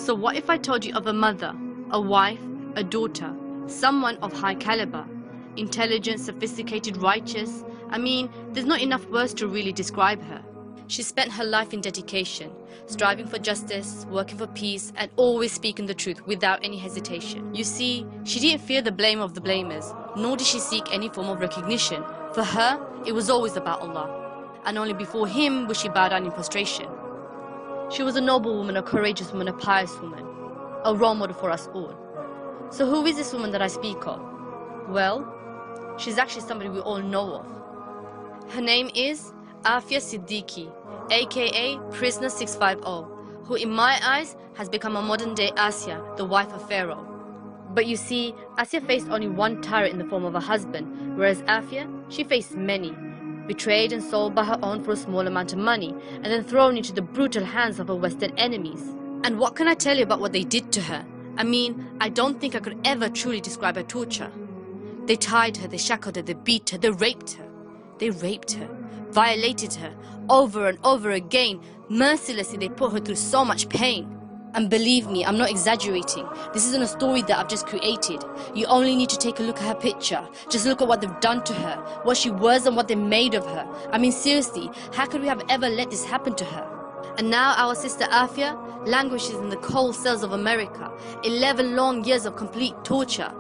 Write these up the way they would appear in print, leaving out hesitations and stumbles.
So what if I told you of a mother, a wife, a daughter, someone of high caliber, intelligent, sophisticated, righteous? I mean, there's not enough words to really describe her. She spent her life in dedication, striving for justice, working for peace, and always speaking the truth without any hesitation. You see, she didn't fear the blame of the blamers, nor did she seek any form of recognition. For her, it was always about Allah, and only before Him would she bow down in prostration. She was a noble woman, a courageous woman, a pious woman, a role model for us all. So who is this woman that I speak of? Well, she's actually somebody we all know of. Her name is Aafia Siddiqui, aka Prisoner 650, who in my eyes has become a modern day Asia, the wife of Pharaoh. But you see, Asia faced only one tyrant in the form of a husband, whereas Aafia, she faced many, betrayed and sold by her own for a small amount of money, and then thrown into the brutal hands of her Western enemies. And what can I tell you about what they did to her? I mean, I don't think I could ever truly describe her torture. They tied her, they shackled her, they beat her, they raped her. They raped her, violated her, over and over again. Mercilessly, they put her through so much pain. And believe me, I'm not exaggerating. This isn't a story that I've just created. You only need to take a look at her picture. Just look at what they've done to her, what she was and what they made of her. I mean, seriously, how could we have ever let this happen to her? And now our sister Aafia languishes in the cold cells of America. 11 long years of complete torture.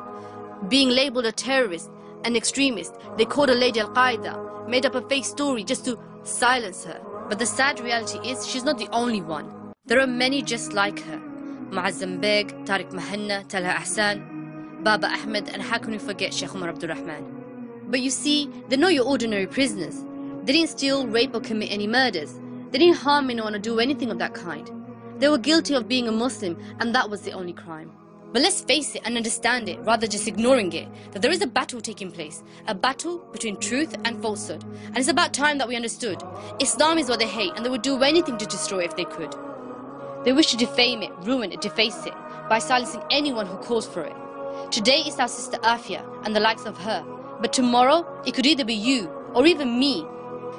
Being labeled a terrorist, an extremist. They called her Lady Al-Qaeda, made up a fake story just to silence her. But the sad reality is she's not the only one. There are many just like her. Muazzam Beg, Tariq Mahanna, Talha Ahsan, Baba Ahmed, and how can we forget Sheikh Umar Abdul Rahman? But you see, they're not your ordinary prisoners. They didn't steal, rape or commit any murders. They didn't harm anyone or do anything of that kind. They were guilty of being a Muslim, and that was the only crime. But let's face it and understand it, rather just ignoring it, that there is a battle taking place, a battle between truth and falsehood. And it's about time that we understood. Islam is what they hate, and they would do anything to destroy it if they could. They wish to defame it, ruin it, deface it, by silencing anyone who calls for it. Today it's our sister Aafia and the likes of her, but tomorrow it could either be you or even me.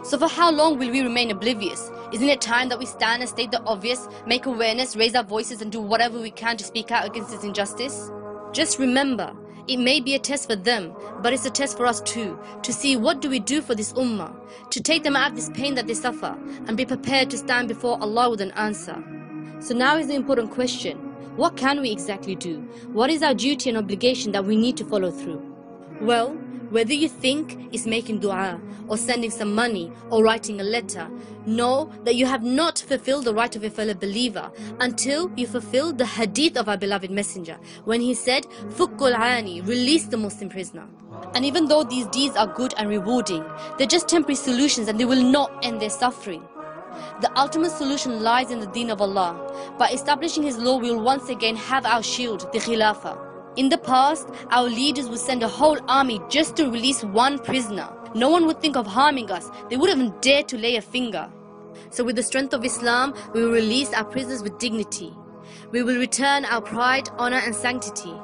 So for how long will we remain oblivious? Isn't it time that we stand and state the obvious, make awareness, raise our voices and do whatever we can to speak out against this injustice? Just remember, it may be a test for them, but it's a test for us too, to see what do we do for this ummah, to take them out of this pain that they suffer, and be prepared to stand before Allah with an answer. So now is the important question, what can we exactly do? What is our duty and obligation that we need to follow through? Well, whether you think it's making dua, or sending some money, or writing a letter, know that you have not fulfilled the right of a fellow believer until you fulfill the hadith of our beloved messenger, when he said, Fukkul Ani, release the Muslim prisoner. And even though these deeds are good and rewarding, they're just temporary solutions and they will not end their suffering. The ultimate solution lies in the deen of Allah. By establishing His law, we will once again have our shield, the Khilafah. In the past, our leaders would send a whole army just to release one prisoner. No one would think of harming us. They wouldn't even dare to lay a finger. So with the strength of Islam, we will release our prisoners with dignity. We will return our pride, honor and sanctity.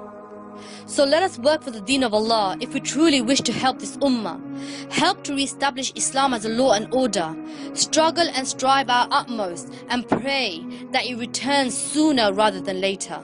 So let us work for the deen of Allah if we truly wish to help this ummah. Help to re-establish Islam as a law and order. Struggle and strive our utmost and pray that it returns sooner rather than later.